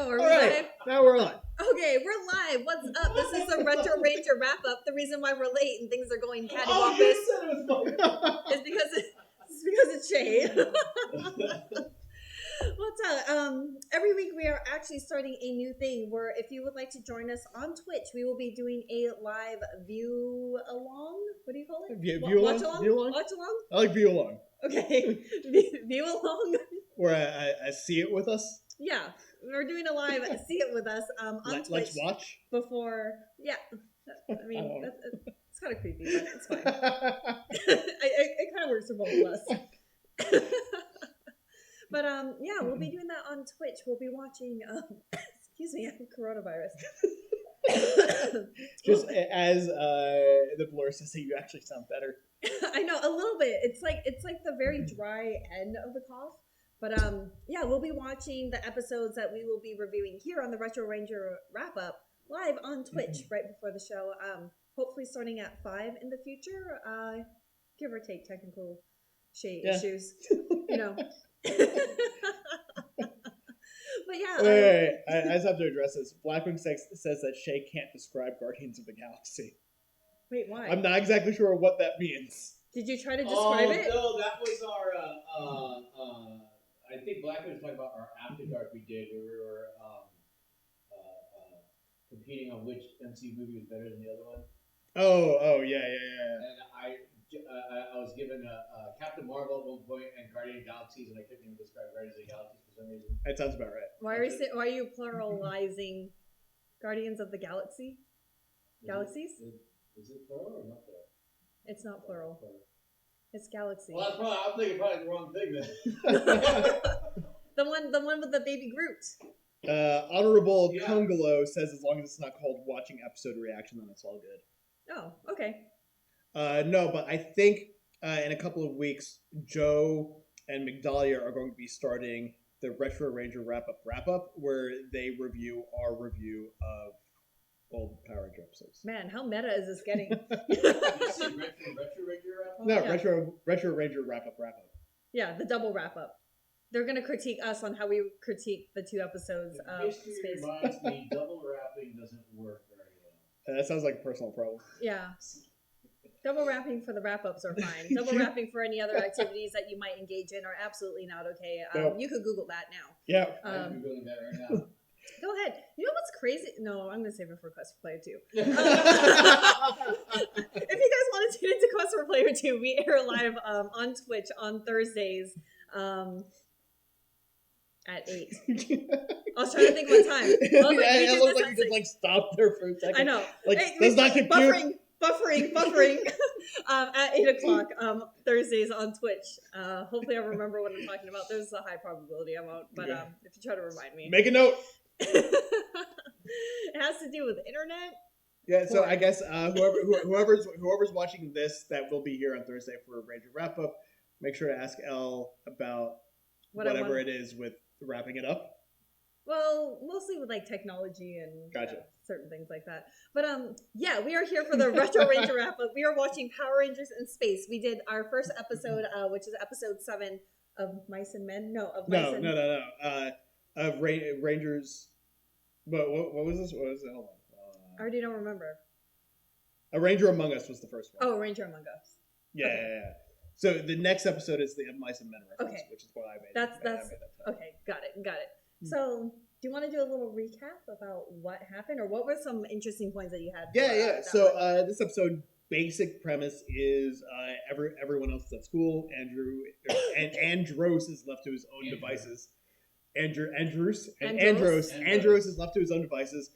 Oh, are we live? Now we're on. Okay, we're live. What's up? This is the Retro Ranger wrap up. The reason why we're late and things are going cattywampus is because it's Shay. What's up? Every week we are actually starting a new thing where if you would like to join us on Twitch, we will be doing a live view along. What do you call it? View Watch along? along? View along? Watch along? I like view along. Okay. View along? Or I see it with us. Yeah. We're doing a live see it with us on Twitch. Let's watch. Before, yeah. I mean, it's kind of creepy, but it's fine. It kind of works for both of us. But yeah, we'll be doing that on Twitch. We'll be watching. Excuse me, I have coronavirus. Just as the blur says that you actually sound better. I know a little bit. It's like the very dry end of the cough. But yeah, we'll be watching the episodes that we will be reviewing here on the Retro Ranger wrap up live on Twitch right before the show. Hopefully starting at 5 in the future. Give or take technical issues, you know. But yeah. Wait. I just have to address this. Blackwing says that Shay can't describe Guardians of the Galaxy. Wait, why? I'm not exactly sure what that means. Did you try to describe it? No, that was our. I think Blackwing was talking about our after dark we did, where we were competing on which MCU movie was better than the other one. Oh, yeah. And I was given Captain Marvel at one point and Guardian of the Galaxies, and I couldn't even describe Guardians of the Galaxies for some reason. That sounds about right. Why are you pluralizing Guardians of the Galaxy? Galaxies? Is it plural or not plural? It's not plural. It's Galaxy. Well, I'm thinking probably the wrong thing then. the one with the baby Groot. Honorable Kungalo says as long as it's not called watching episode reaction, then it's all good. Oh, okay. No, but I think in a couple of weeks, Joe and Migdalia are going to be starting the Retro Ranger wrap up, where they review our review of old Power Ranger episodes. Man, how meta is this getting? You said Retro Ranger wrap up? No, yeah. Retro Ranger wrap up. Yeah, the double wrap up. They're gonna critique us on how we critique the 2 episodes of History Space. reminds me, double wrapping doesn't work very well. That sounds like a personal problem. Yeah. Double wrapping for the wrap-ups are fine. Double wrapping for any other activities that you might engage in are absolutely not okay. Nope. You could Google that now. Yeah. I'm Googling that right now. Go ahead. You know what's crazy? No, I'm going to save it for Quest for Player 2. If you guys want to tune into Quest for Player 2, we air live on Twitch on Thursdays at 8. I was trying to think what time. It looks like you just stopped there for a second. I know. Like, does not compute. Buffering at 8 o'clock Thursdays on Twitch. Hopefully I'll remember what I'm talking about. There's a high probability I won't, but if you try to remind me. Make a note. It has to do with internet. Yeah, so I guess whoever's watching this that will be here on Thursday for Ranger wrap up, make sure to ask Elle about whatever it is with wrapping it up. Well, mostly with like technology and Gotcha. Certain things like that. But yeah, we are here for the Retro Ranger wrap up. We are watching Power Rangers in Space. We did our first episode, which is episode 7 of Mice and Men. No, of Mice and... No. Of Rangers. What was this? What was it? Hold on. I already don't remember. A Ranger Among Us was the first one. Oh, Ranger Among Us. Yeah, okay. Yeah. So the next episode is the Mice and Men reference, okay. which is what I made. That's I made that okay. Got it. So, do you want to do a little recap about what happened, or what were some interesting points that you had? Yeah. So this episode basic premise is everyone else is at school. Andros is left to his own devices. Andros is left to his own devices.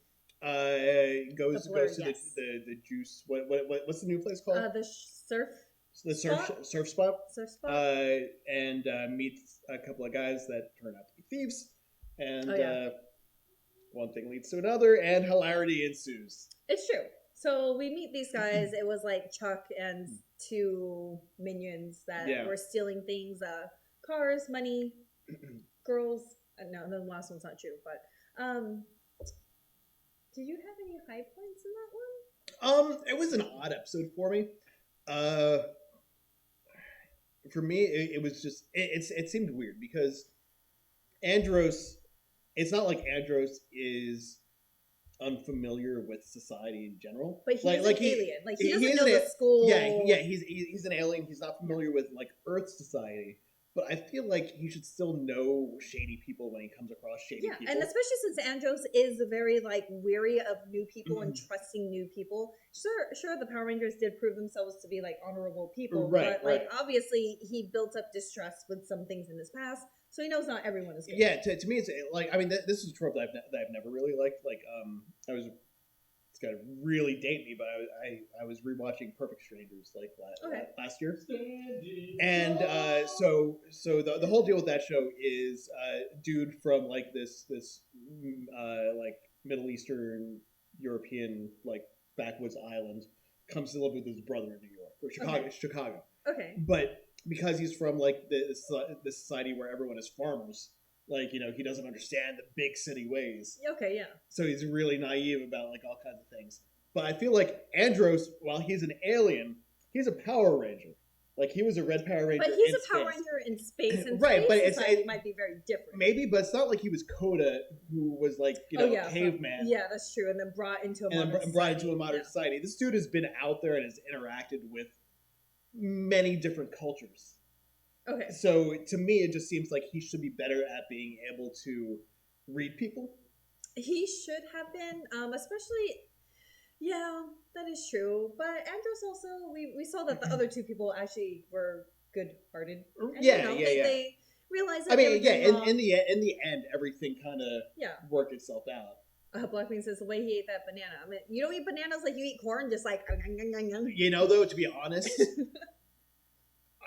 Goes to the juice. What's the new place called? The surf spot. Surf spot. And meets a couple of guys that turn out to be thieves. And one thing leads to another, and hilarity ensues. It's true. So we meet these guys. It was like Chuck and 2 minions that were stealing things: cars, money, girls. No, the last one's not true. But did you have any high points in that one? It was an odd episode for me. For me, it was just it seemed weird because Andros it's not like Andros is unfamiliar with society in general. But he's an alien. Like he doesn't know the school. Yeah. He's an alien. He's not familiar with like Earth society. But I feel like he should still know shady people when he comes across shady people. Yeah, and especially since Andros is very like weary of new people and trusting new people. Sure, the Power Rangers did prove themselves to be like honorable people, but like obviously he built up distrust with some things in his past, so he knows not everyone is good. Yeah, to me it's like, I mean, this is a trope that I've never really liked. Like it's gonna really date me, but I was rewatching Perfect Strangers like last year, and so the whole deal with that show is dude from like this like Middle Eastern European like backwoods island comes to live with his brother in New York or Chicago. Okay. But because he's from like this society where everyone is farmers. Like, you know, he doesn't understand the big city ways. Okay, yeah. So he's really naive about, like, all kinds of things. But I feel like Andros, while he's an alien, he's a Power Ranger. Like, he was a Red Power Ranger. But he's a Power Ranger in space, and right, but it might be very different. Maybe, but it's not like he was Coda, who was, like, you know, a caveman. Yeah, that's true. And then brought into a modern society. This dude has been out there and has interacted with many different cultures. Okay. So to me, it just seems like he should be better at being able to read people. He should have been, especially. Yeah, that is true. But Andros also, we saw that the other two people actually were good-hearted. And, they realized that in the end, everything kind of worked itself out. Blackbean says the way he ate that banana. I mean, you don't eat bananas like you eat corn, just like. You know, though, to be honest.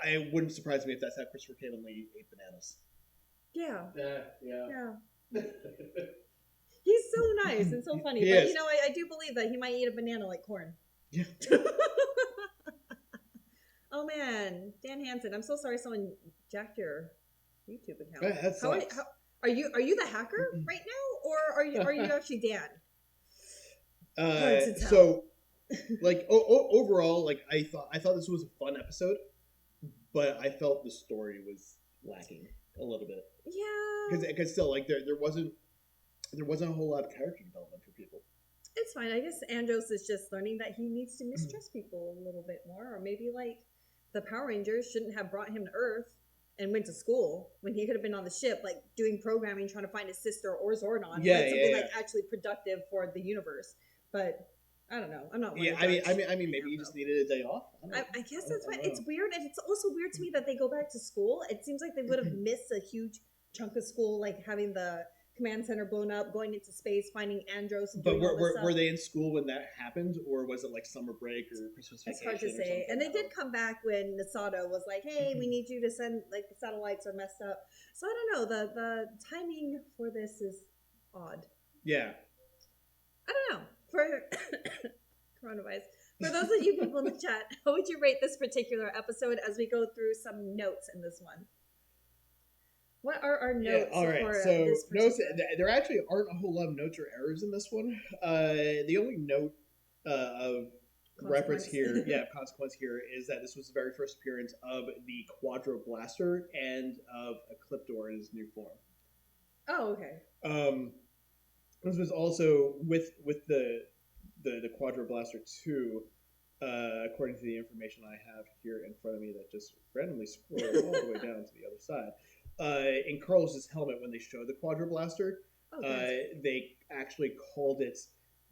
It wouldn't surprise me if that's how Christopher Cable ate bananas. Yeah. Yeah. He's so nice and so funny. He but, is. you know, I do believe that he might eat a banana like corn. Yeah. Oh, man. Dan Hansen, I'm so sorry someone jacked your YouTube account. That sucks. Are you the hacker right now? Or are you actually Dan? So, like, overall, like, I thought this was a fun episode. But I felt the story was lacking a little bit. Yeah. Because still, like, there wasn't a whole lot of character development for people. It's fine. I guess Andros is just learning that he needs to mistrust people a little bit more. Or maybe, like, the Power Rangers shouldn't have brought him to Earth and went to school when he could have been on the ship, like, doing programming, trying to find his sister or Zordon. Something, like, actually productive for the universe. But... I don't know. I'm not. Yeah, I mean, maybe you just needed a day off. I guess that's why it's weird, and it's also weird to me that they go back to school. It seems like they would have missed a huge chunk of school, like having the command center blown up, going into space, finding Andros. And but were they in school when that happened, or was it like summer break or Christmas vacation? It's hard to say. And they did come back when Nasato was like, "Hey, we need you to send, like, the satellites are messed up." So I don't know. The timing for this is odd. Yeah. I don't know. For coronavirus. For those of you people in the chat, how would you rate this particular episode as we go through some notes in this one? What are our notes? All right. For, so this notes. There actually aren't a whole lot of notes or errors in this one. The only note of reference here, consequence here, is that this was the very first appearance of the Quadro Blaster and of Ecliptor in his new form. Oh, okay. This was also with the Quadro Blaster 2, according to the information I have here in front of me that just randomly scrolled all the way down to the other side. In Carlos's helmet, when they showed the Quadro Blaster, they actually called it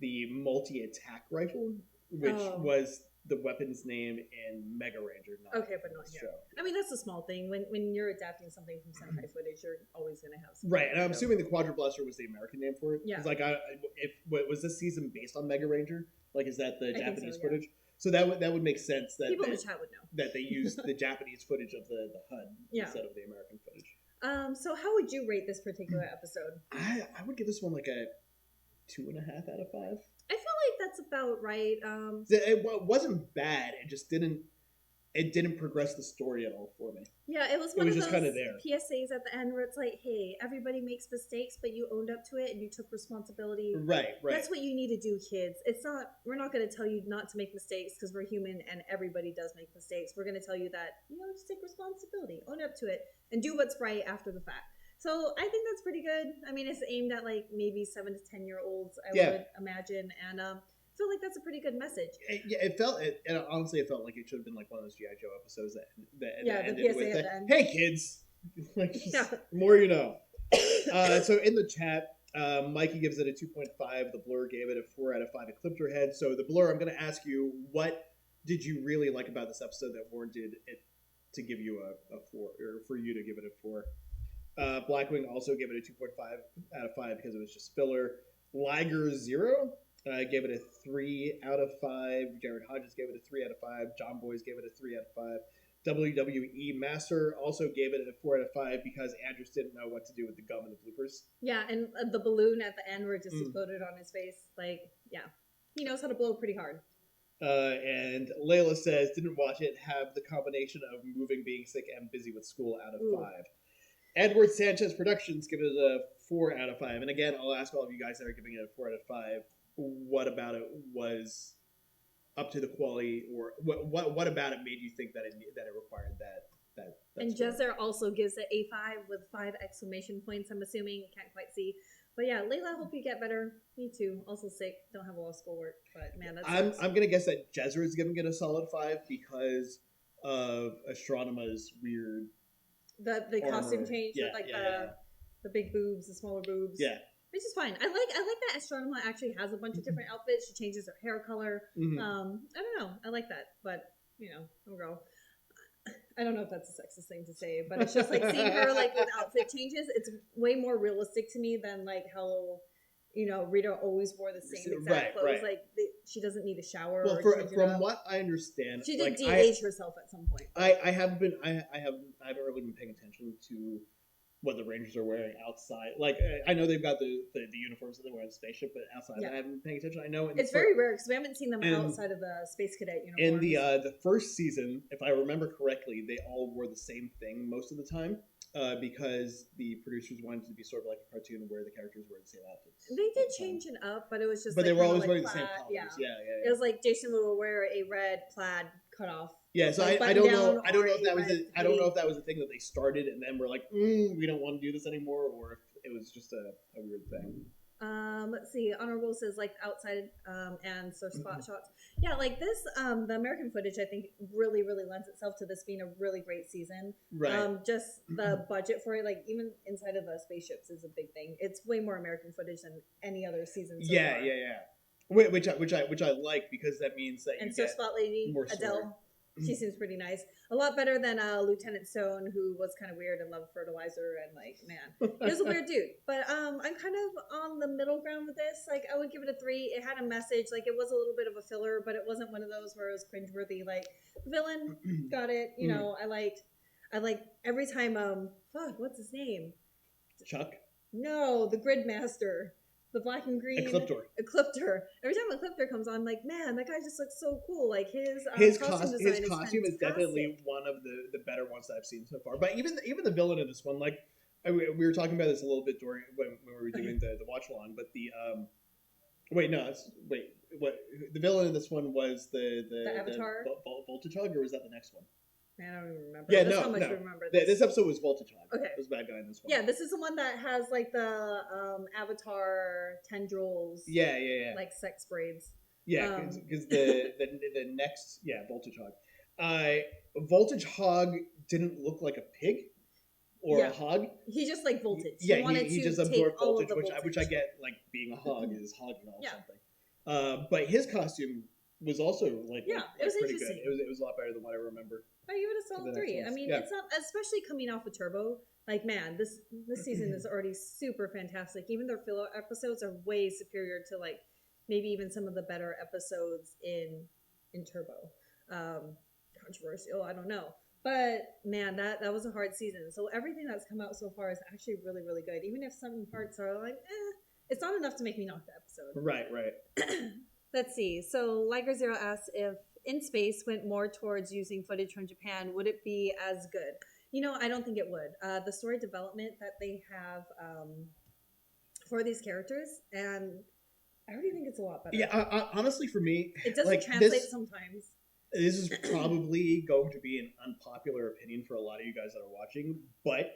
the multi-attack rifle, which was the weapon's name in Mega Ranger. But not here. I mean, that's a small thing. When you're adapting something from Sentai footage, you're always going to have some. Right, and I'm assuming the Quadro Blaster was the American name for it. Yeah. Like, was this season based on Mega Ranger? Like, is that the Japanese footage? So that would make sense that people in the chat would know that they used the Japanese footage of the HUD instead of the American footage. So how would you rate this particular episode? I would give this one like a 2.5 out of 5. I feel like that's about right. It wasn't bad. It just didn't progress the story at all for me. Yeah, it was just kind of there. PSAs at the end where it's like, hey, everybody makes mistakes, but you owned up to it and you took responsibility. Right. That's what you need to do, kids. We're not going to tell you not to make mistakes because we're human and everybody does make mistakes. We're going to tell you that, just take responsibility, own up to it, and do what's right after the fact. So I think that's pretty good. I mean, it's aimed at like maybe 7 to 10-year-olds, I would imagine, and I feel like that's a pretty good message. Honestly, it felt like it should have been like one of those GI Joe episodes that ended the PSA with at the end. "Hey kids, like more you know." So in the chat, Mikey gives it a 2.5. The Blur gave it a 4 out of 5 Ecliptor head. So the Blur, I'm going to ask you, what did you really like about this episode that warranted it to give you a 4, or for you to give it a 4? Blackwing also gave it a 2.5 out of 5 because it was just filler. Liger Zero gave it a 3 out of 5. Jared Hodges gave it a 3 out of 5. John Boys gave it a 3 out of 5. WWE Master also gave it a 4 out of 5 because Andros didn't know what to do with the gum and the bloopers. Yeah, and the balloon at the end where it just exploded on his face. Like, yeah, he knows how to blow pretty hard. And Layla says, didn't watch it, have the combination of moving, being sick, and busy with school out of 5. Edward Sanchez Productions give it a 4 out of 5. And again, I'll ask all of you guys that are giving it a 4 out of 5, what about it was up to the quality, or what about it made you think that it required that and Jezer also gives it a 5 with 5 exclamation points. I'm assuming, can't quite see, but yeah, Layla, hope you get better. Me too. Also sick, don't have a lot of schoolwork, but man, that's. I'm gonna guess that Jezer is giving it a solid 5 because of Astronema's weird. The costume change with like the big boobs, the smaller boobs. Yeah. Which is fine. I like that Astronema actually has a bunch of different outfits. She changes her hair color. I don't know. I like that. But, you know, I'm a girl. I don't know if that's a sexist thing to say, but it's just like seeing her like with outfit changes. It's way more realistic to me than like how, you know, Rita always wore the same exact clothes. Right. Like she doesn't need a shower. Well, from what I understand, she did de-age herself at some point. I haven't really been paying attention to what the Rangers are wearing outside. Like, I know they've got the uniforms that they wear in the spaceship, but outside I haven't been paying attention. I know it's very rare because we haven't seen them outside of the Space Cadet uniforms. In the first season, if I remember correctly, they all wore the same thing most of the time because the producers wanted it to be sort of like a cartoon where the characters wear the same outfits. They did change it up, but it was just. But like, they were always wearing plaid. the same colors. Yeah. It was like Jason would wear a red plaid cutoff. Yeah, so I don't know. I don't know if that was a thing that they started and then were like, we don't want to do this anymore, or if it was just a weird thing. Let's see. Honorable says like outside and so spot shots. Yeah, like this. The American footage I think really lends itself to this being a really great season. Right. Just the budget for it, like even inside of the spaceships, is a big thing. It's way more American footage than any other season. So far. Which I like because that means that and so spot lady more Adele. She seems pretty nice. A lot better than Lieutenant Stone, who was kind of weird and loved fertilizer and like, man, he was a weird dude. But I'm kind of on the middle ground with this. Like, I would give it a 3. It had a message. Like, it was a little bit of a filler, but it wasn't one of those where it was cringeworthy. Like, villain, got it. You know, I like every time. What's his name? Chuck. No, the Gridmaster. The black and green Ecliptor. Every time Ecliptor comes on, I'm like, man, that guy just looks so cool. Like his costume is definitely one of the better ones that I've seen so far. But even the villain in this one, like we were talking about this a little bit during when we were doing the watch along. But the the villain in this one was the Avatar Voltage Hug, or was that the next one? Man, I don't even remember. Yeah, That's how much I remember this. This episode was Voltage Hog. Okay. It was a bad guy in this one. Yeah, this is the one that has like the Avatar tendrils. Yeah. Like sex braids. Yeah, because the next Voltage Hog. Voltage Hog didn't look like a pig or a hog. He just like voltage. Yeah, he just absorbed voltage, which I get, like being a hog is hogging all something. But his costume was also it was pretty good. It was a lot better than what I remember. I give it a solid 3. I mean, it's not, especially coming off of Turbo. Like, man, this season is already super fantastic. Even their filler episodes are way superior to like maybe even some of the better episodes in Turbo. Controversial, I don't know, but man, that was a hard season. So everything that's come out so far is actually really good. Even if some parts are like, it's not enough to make me knock the episode. Right. Let's see. So Liger Zero asks if In Space went more towards using footage from Japan, would it be as good? You know, I don't think it would. The story development that they have for these characters, and I already think it's a lot better. Yeah, honestly, for me, it doesn't translate sometimes. This is probably going to be an unpopular opinion for a lot of you guys that are watching, but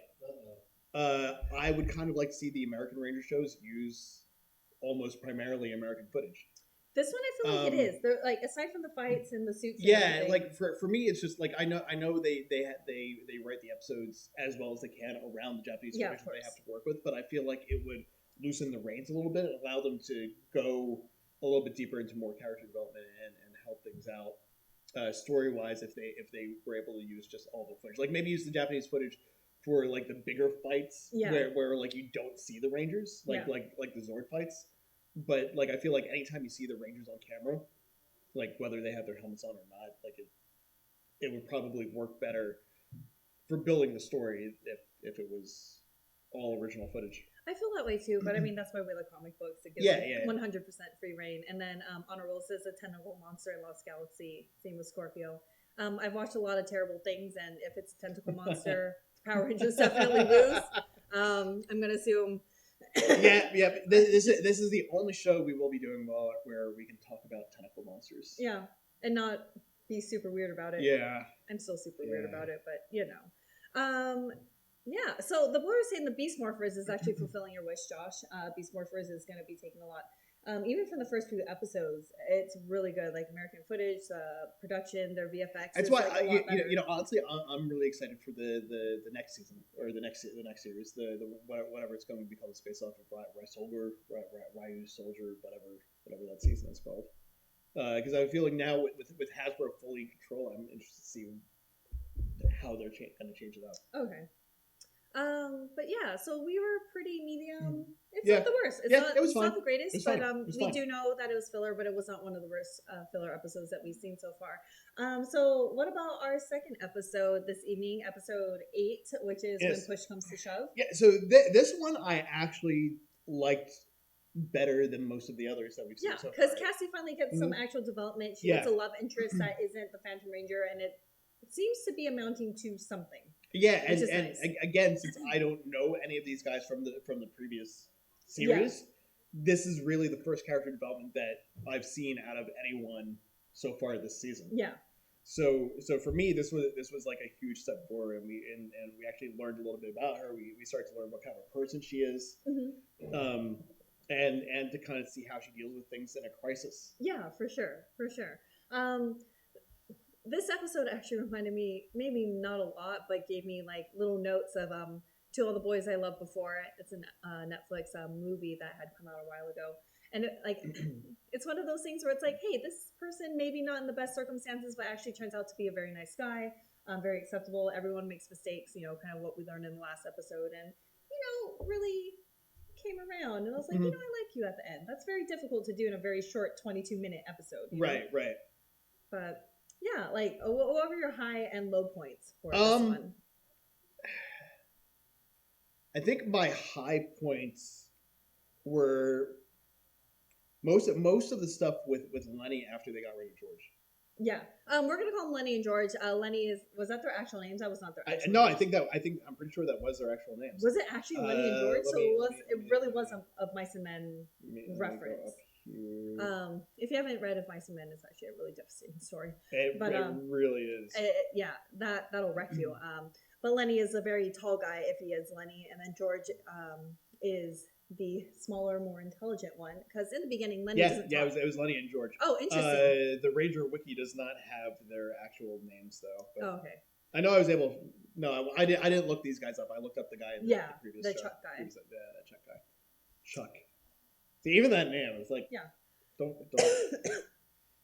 I would kind of like to see the American Ranger shows use almost primarily American footage. This one, I feel like it is. They're like, aside from the fights and the suits. And Yeah, everything, like for me, it's just like I know they write the episodes as well as they can around the Japanese footage that they have to work with, but I feel like it would loosen the reins a little bit, and allow them to go a little bit deeper into more character development and help things out story wise if they were able to use just all the footage, like maybe use the Japanese footage for like the bigger fights where like you don't see the Rangers like the Zord fights. But like I feel like anytime you see the Rangers on camera, like whether they have their helmets on or not, like it would probably work better for building the story if it was all original footage. I feel that way too, but I mean that's why we like comic books. It gives 100% free reign. And then Honor Roll says a tentacle monster in Lost Galaxy. Same with Scorpio. I've watched a lot of terrible things, and if it's a tentacle monster, Power Rangers definitely lose. I'm gonna assume. yeah. This is the only show we will be doing where we can talk about tentacle monsters. Yeah, and not be super weird about it. Yeah, I'm still super weird about it, but you know. Yeah. So the board is saying the Beast Morphers is actually fulfilling your wish, Josh. Beast Morphers is going to be taking a lot. Even from the first few episodes, it's really good. Like American footage, production, their VFX. That's why honestly, I'm really excited for the next season or the next series, the whatever it's going to be called, the Space Off of Ryu Soldier, whatever that season is called. Because I feel like now with Hasbro fully in control, I'm interested to see how they're going to change it up. Okay. But yeah, so we were pretty medium. It's not the worst. It was fine. Not the greatest, It was but fine. we do know that it was filler, but it was not one of the worst filler episodes that we've seen so far. So what about our second episode this evening, episode 8, which is When Push Comes to Shove? Yeah, so this one I actually liked better than most of the others that we've seen so far. Yeah, because Cassie finally gets some actual development. She gets a love interest that isn't the Phantom Ranger, and it seems to be amounting to something. Yeah, and nice. Again, since I don't know any of these guys from the previous series, this is really the first character development that I've seen out of anyone so far this season. Yeah. So for me, this was like a huge step forward, and we actually learned a little bit about her. We started to learn what kind of a person she is, and to kind of see how she deals with things in a crisis. Yeah, for sure. This episode actually reminded me, maybe not a lot, but gave me like little notes of To All the Boys I Loved Before. It's a Netflix movie that had come out a while ago. And it's one of those things where it's like, hey, this person maybe not in the best circumstances, but actually turns out to be a very nice guy, very acceptable. Everyone makes mistakes, kind of what we learned in the last episode. And, really came around. And I was like, I like you at the end. That's very difficult to do in a very short 22-minute episode. Right. But... yeah, like, what were your high and low points for this one? I think my high points were most of the stuff with Lenny after they got rid of George. Yeah, we're gonna call them Lenny and George. Lenny was that their actual names? That was not their actual names. No, I'm pretty sure that was their actual names. Was it actually Lenny and George? It really was a Mice and Men reference. If you haven't read Of Mice and Men, it's actually a really devastating story. It really is. That'll wreck you. But Lenny is a very tall guy, if he is Lenny, and then George is the smaller, more intelligent one. Because in the beginning, Lenny wasn't tall. It was Lenny and George. Oh, interesting. The Ranger Wiki does not have their actual names, though. But okay. I know I was able. No, I didn't look these guys up. I looked up the guy in the previous show. Chuck guy. That Chuck guy. Chuck. See, even that name, it's like, don't.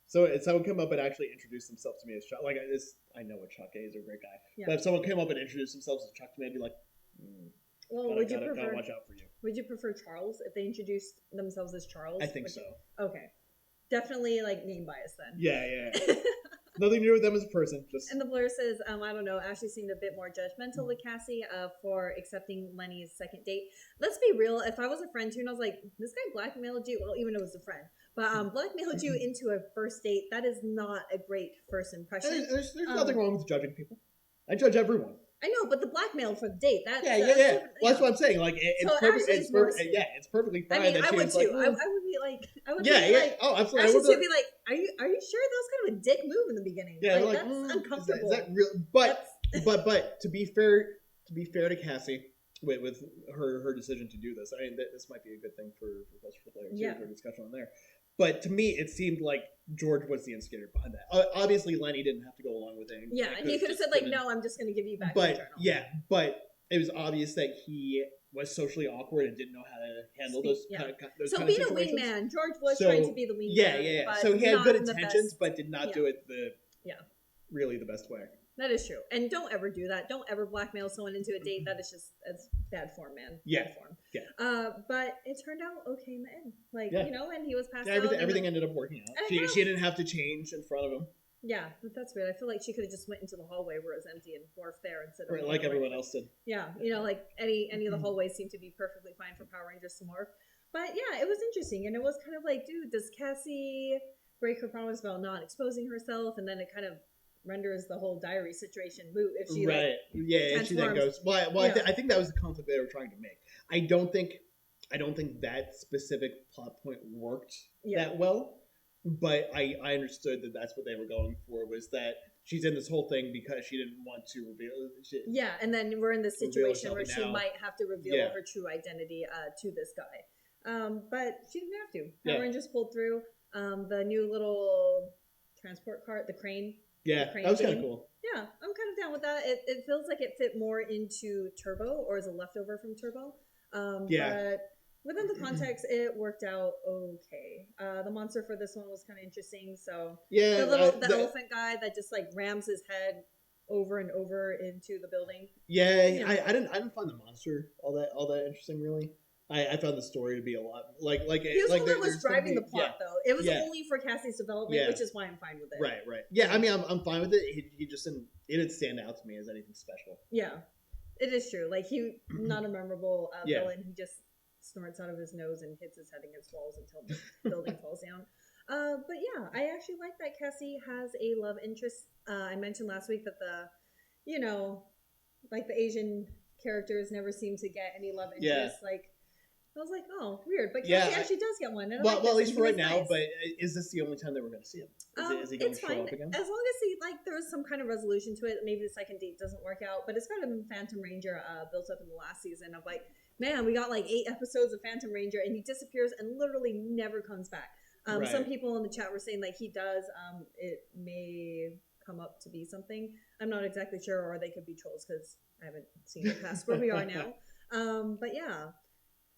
So if someone came up and actually introduced themselves to me as Chuck, like I know what Chuck is, he's a great guy. Yeah. But if someone came up and introduced themselves as Chuck to me, I'd be like, well, gotta watch out for you. Would you prefer Charles if they introduced themselves as Charles? I think so. Okay, definitely like name bias then. Yeah. Nothing to do with them as a person. And the blur says, I don't know, Ashley seemed a bit more judgmental to Cassie for accepting Lenny's second date. Let's be real. If I was a friend too, and I was like, this guy blackmailed you, well, even if it was a friend, but blackmailed you into a first date, that is not a great first impression. There's nothing wrong with judging people. I judge everyone. I know, but the blackmail for the date, that's... Yeah. Well, that's what I'm saying. Like, it's perfectly fine. I mean, I would too. Like, I would be like... Oh, absolutely. Ashley would be like, are you sure? That was kind of a dick move in the beginning. Yeah, that's uncomfortable. Is that real? But to be fair to Cassie, with her decision to do this. I mean, this might be a good thing for players too, for discussion on there. But to me, it seemed like George was the instigator behind that. Obviously, Lenny didn't have to go along with it. Yeah, and he could have said like, "No, I'm just going to give you back the journal." But it was obvious that he was socially awkward and didn't know how to handle those so kind being of a situations. wingman, George was trying to be the wingman. Yeah. So he had good intentions, but did not do it really the best way. That is true. And don't ever do that. Don't ever blackmail someone into a date. That is just, that's bad form, man. Bad form. Yeah. But it turned out okay in the end. Like, you know, and he was passed out. Everything ended up working out. She didn't have to change in front of him. Yeah, but that's weird. I feel like she could have just went into the hallway where it was empty and morphed there instead of like everyone else did. Yeah, you know, like any of the hallways seem to be perfectly fine for Power Rangers to morph. But yeah, it was interesting, and it was kind of like, dude, does Cassie break her promise about not exposing herself? And then it kind of renders the whole diary situation moot if she and she then goes. I think that was the concept they were trying to make. I don't think that specific plot point worked that well. But I understood that that's what they were going for, was that she's in this whole thing because she didn't want to reveal and then we're in this situation where she might have to reveal her true identity to this guy. But she didn't have to. Power Rangers pulled through. The new little transport cart, the crane. Yeah, that was kind of cool. Yeah, I'm kind of down with that. It feels like it fit more into Turbo, or as a leftover from Turbo. But within the context, it worked out okay. The monster for this one was kind of interesting. So the elephant guy that just like rams his head over and over into the building. Yeah, I didn't find the monster all that interesting really. I found the story to be a lot like he was the one that was driving the plot though. It was only for Cassie's development, which is why I'm fine with it. Right. Yeah, I mean I'm fine with it. He just didn't stand out to me as anything special. Yeah, it is true. Like he not a memorable villain. He just snorts out of his nose and hits his head against walls until the building falls down. But yeah, I actually like that Cassie has a love interest. I mentioned last week that the Asian characters never seem to get any love interest. Like I was like, oh, weird. But Cassie actually does get one. And well, at least for right now. Nice. But is this the only time that we're going to see him? Is he going to show up again? As long as there was some kind of resolution to it. Maybe the second date doesn't work out. But it's better than Phantom Ranger built up in the last season of like, man, we got like 8 episodes of Phantom Ranger and he disappears and literally never comes back. Some people in the chat were saying like he does. It may come up to be something. I'm not exactly sure, or they could be trolls because I haven't seen it past where we are now. But yeah.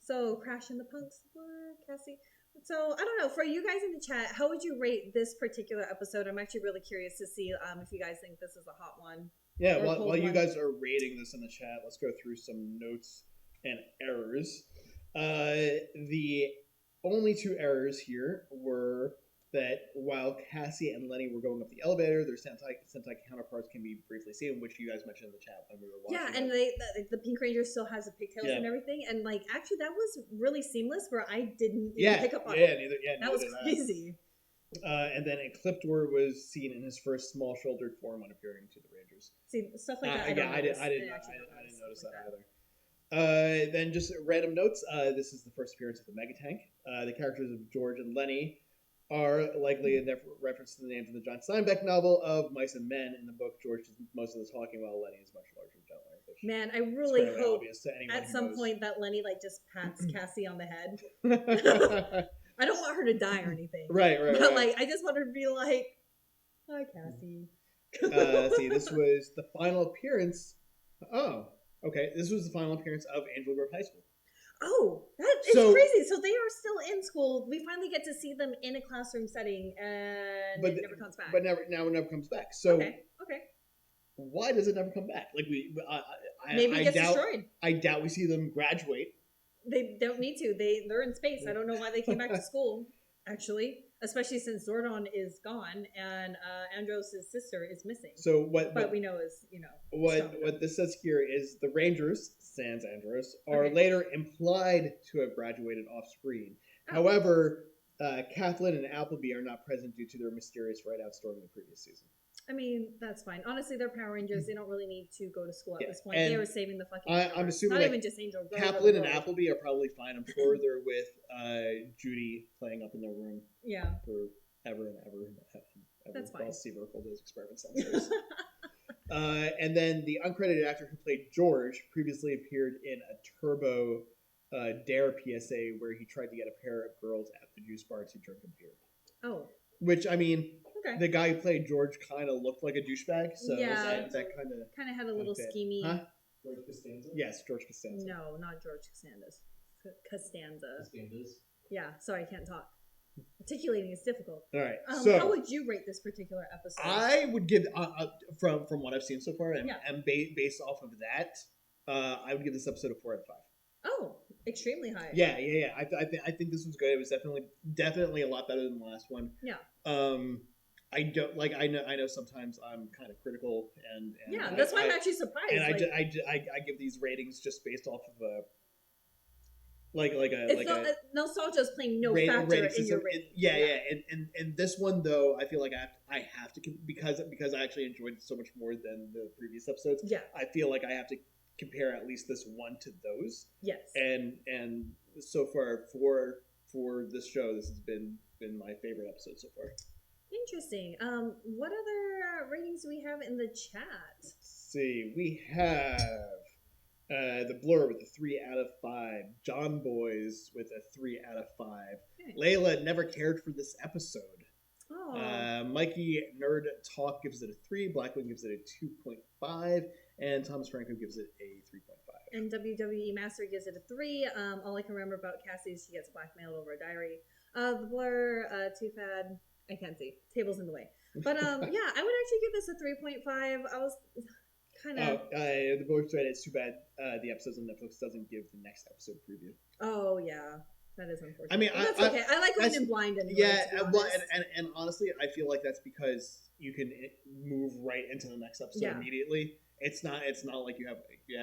So Crash and the Punks were Cassie. So I don't know. For you guys in the chat, how would you rate this particular episode? I'm actually really curious to see if you guys think this is a hot one. Yeah, while you guys are rating this in the chat, let's go through some notes and errors. The only 2 errors here were that while Cassie and Lenny were going up the elevator, their Sentai counterparts can be briefly seen, which you guys mentioned in the chat when we were watching. Yeah, and the Pink Ranger still has the pigtails and everything, and like actually that was really seamless where I didn't even pick up on it. That was crazy. And then Ecliptor was seen in his first small-shouldered form when appearing to the Rangers. See, stuff like that. I didn't notice that either. Then just random notes. This is the first appearance of the Mega Tank. The characters of George and Lenny are likely a reference to the names in the John Steinbeck novel of Mice and Men. In the book, George does most of the talking while Lenny is much larger and gentler. Man, I really hope at some point that Lenny like just pats Cassie on the head. I don't want her to die or anything. Right. But like, I just want her to be like, "Hi, Cassie." See, this was the final appearance. Oh, okay. This was the final appearance of Angel Grove High School. Oh, that is crazy. So they are still in school. We finally get to see them in a classroom setting, and it never comes back. But it never comes back. So okay. Why does it never come back? Like maybe it gets destroyed. I doubt we see them graduate. They don't need to. They're in space. I don't know why they came back to school. Actually, especially since Zordon is gone and Andros' sister is missing. So but we know is what this says here is the Rangers, sans Andros, are later implied to have graduated off screen. However, Kathleen and Appleby are not present due to their mysterious write-outs during the previous season. I mean, that's fine. Honestly, they're Power Rangers. They don't really need to go to school at this point. They were saving the fucking I'm assuming not even just Angel. Kathleen and Appleby are probably fine. I'm sure they're with Judy playing up in their room. Yeah. For ever and ever. That's fine. While Seaver pulled those experiments downstairs. And then the uncredited actor who played George previously appeared in a Turbo Dare PSA where he tried to get a pair of girls at the juice bar to drink a beer. Oh. Which, I mean, Okay. the guy who played George kind of looked like a douchebag, so Yeah. that kind of... Kind of had a little schemy. Huh? George Costanza? Yes, George Costanza. No, not George Costanza. Costanza. Costanzas. Yeah, sorry, I can't talk. Articulating is difficult. All right, How would you rate this particular episode? I would give, from what I've seen so far, and based off of that, I would give this episode a 4 out of 5. Oh, extremely high. Yeah. I think this was good. It was definitely a lot better than the last one. Yeah. I don't like. I know. Sometimes I'm kind of critical, and yeah, that's why I'm actually surprised. And I give these ratings just based off of a nostalgia is playing no factor in your rating. Yeah. And this one though, I feel like I have to because I actually enjoyed it so much more than the previous episodes. Yeah. I feel like I have to compare at least this one to those. Yes. And so far for this show, this has been my favorite episode so far. Interesting. What other ratings do we have in the chat? Let's see. We have the Blur with a 3 out of 5. John Boys with a 3 out of 5. Okay. Layla never cared for this episode. Oh. Mikey Nerd Talk gives it a 3. Blackwing gives it a 2.5. And Thomas Franco gives it a 3.5. And WWE Master gives it a 3. All I can remember about Cassie is she gets blackmailed over a diary. The Blur, Too Fad, I can't see. Table's in the way. But yeah, I would actually give this a 3.5. I was kind of... the voice said it's too bad the episodes on Netflix doesn't give the next episode preview. Oh, yeah. That is unfortunate. I mean, that's okay. I like going in blind anyway. Yeah, and honestly, I feel like that's because you can move right into the next episode immediately. It's not like you have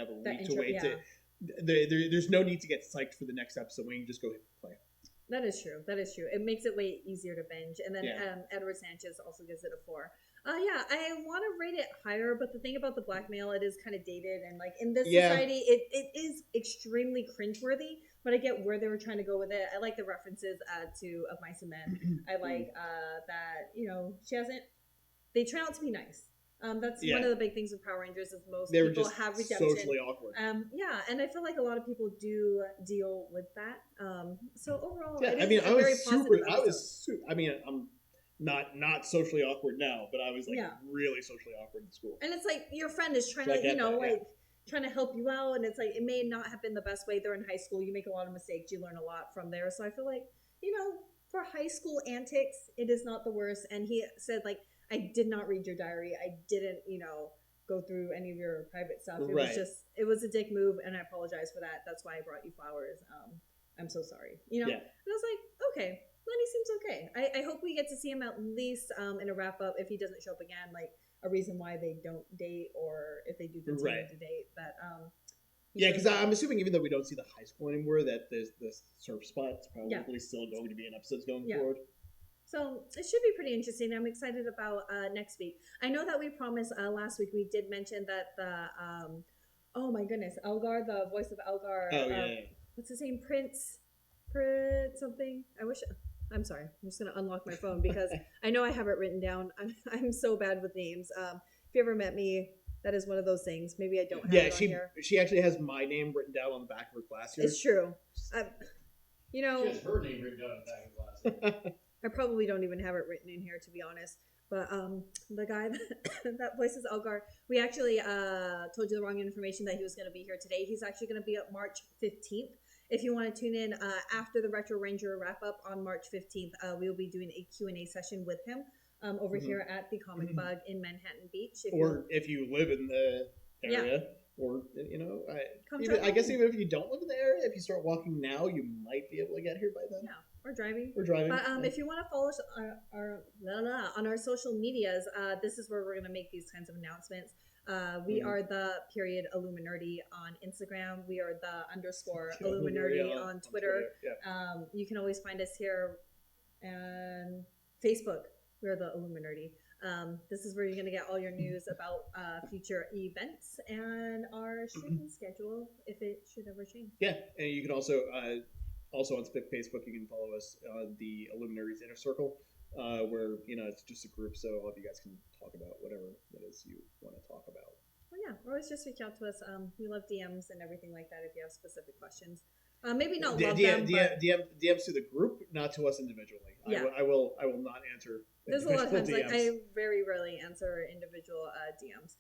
a week to wait to. There's no need to get psyched for the next episode when you just go hit play. That is true. It makes it way easier to binge. And then Edward Sanchez also gives it a 4. Yeah, I want to rate it higher, but the thing about the blackmail, it is kind of dated, and like in this society, it is extremely cringeworthy. But I get where they were trying to go with it. I like the references to Of Mice and Men. I like that she hasn't. They turn out to be nice. That's one of the big things with Power Rangers is most people have redemption. Socially awkward. Yeah, and I feel like a lot of people do deal with that. So overall, I'm not socially awkward now, but I was really socially awkward in school. And it's like your friend is trying to, trying to help you out, and it's like it may not have been the best way. They're in high school. You make a lot of mistakes. You learn a lot from there. So I feel like for high school antics, it is not the worst. And he said I did not read your diary. I didn't, go through any of your private stuff. It was a dick move, and I apologize for that. That's why I brought you flowers. I'm so sorry. And I was like, okay, Lenny seems okay. I hope we get to see him at least in a wrap up if he doesn't show up again, like a reason why they don't date, or if they do continue to date. But because I'm assuming even though we don't see the high school anymore, that there's this surf spot is probably still going to be in episodes going forward. So it should be pretty interesting. I'm excited about next week. I know that we promised last week. We did mention that the oh my goodness, Elgar, the voice of Elgar. What's his name? Prince something. I'm sorry. I'm just gonna unlock my phone because I know I have it written down. I'm so bad with names. If you ever met me, that is one of those things. Maybe I don't have it on here. She actually has my name written down on the back of her glasses. It's true. She has her name written down on the back of her glasses. I probably don't even have it written in here, to be honest. But the guy that voices Elgar, we actually told you the wrong information that he was going to be here today. He's actually going to be up March 15th. If you want to tune in after the Retro Ranger wrap-up on March 15th, we will be doing a Q&A session with him over here at the Comic Bug in Manhattan Beach. If you live in the area. Or, I guess even if you don't live in the area, if you start walking now, you might be able to get here by then. Yeah, or driving. But if you want to follow us on our social medias, this is where we're going to make these kinds of announcements. We are the _Illuminerdi on Instagram. We are the _ Illuminerdi on Twitter. You can always find us here and Facebook. We're the Illuminerdi. This is where you're going to get all your news about future events and our streaming schedule if it should ever change. Yeah, and you can also on Facebook, you can follow us on the Illuminari's Inner Circle. where it's just a group, so all of you guys can talk about whatever it is you want to talk about. Well, yeah, always just reach out to us. We love DMs and everything like that if you have specific questions. Maybe not love them, but DMs to the group, not to us individually. Yeah. I will not answer. There's a lot of times, DMs. like, I very rarely answer individual DMs,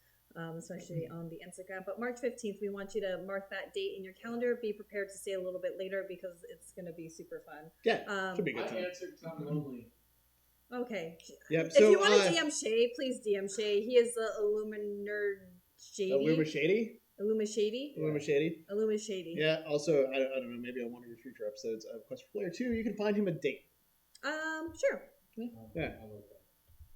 especially on the Instagram. But March 15th, we want you to mark that date in your calendar. Be prepared to stay a little bit later because it's going to be super fun. Yeah, should be a good I time. answered because I'm lonely. Okay. Yep. If So, you want to DM Shay, please DM Shay. He is the Illuminerdi. Illuminati. Yeah. Also, I don't know. Maybe on one of your future episodes of Quest for Player 2, you can find him a date. Sure. Yeah.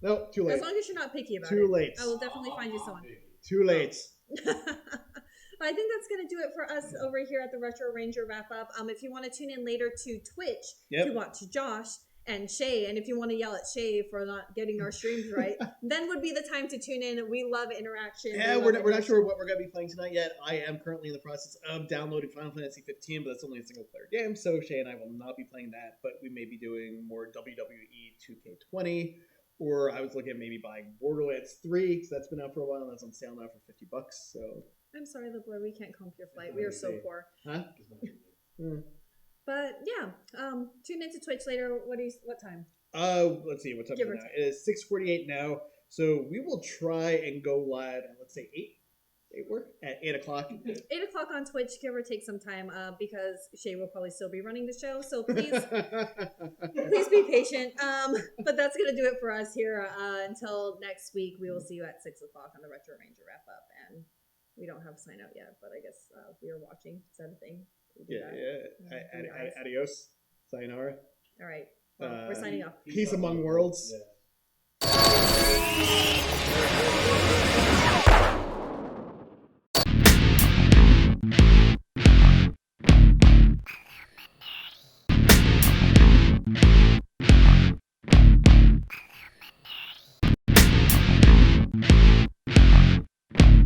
No, too late. As long as you're not picky about Too it. late. I will definitely find you someone. Too late. I think that's going to do it for us over here at the Retro Ranger wrap up. If you want to tune in later to Twitch to watch Josh and Shay, and if you want to yell at Shay for not getting our streams right, then would be the time to tune in. We love interaction. Yeah, we're not sure what we're going to be playing tonight yet. I am currently in the process of downloading Final Fantasy 15, but that's only a single player game, so Shay and I will not be playing that, but we may be doing more WWE 2K20, or I was looking at maybe buying Borderlands 3, because that's been out for a while, and that's on sale now for $50, so... I'm sorry, LeBoy, we can't comp your flight. We are so poor. Huh? But yeah, tune into Twitch later. What time? Let's see, what time is it now? It is 6:48 now, so we will try and go live at, let's say, 8 work? At 8 o'clock. 8 o'clock on Twitch, give or take some time, because Shay will probably still be running the show, so please be patient. But that's going to do it for us here. Until next week, we will see you at 6 o'clock on the Retro Ranger wrap-up, and we don't have a sign out yet, but I guess we are watching. Is that a thing? Adios. Sayonara. All right. Well, we're signing off. Peace among worlds. Yeah.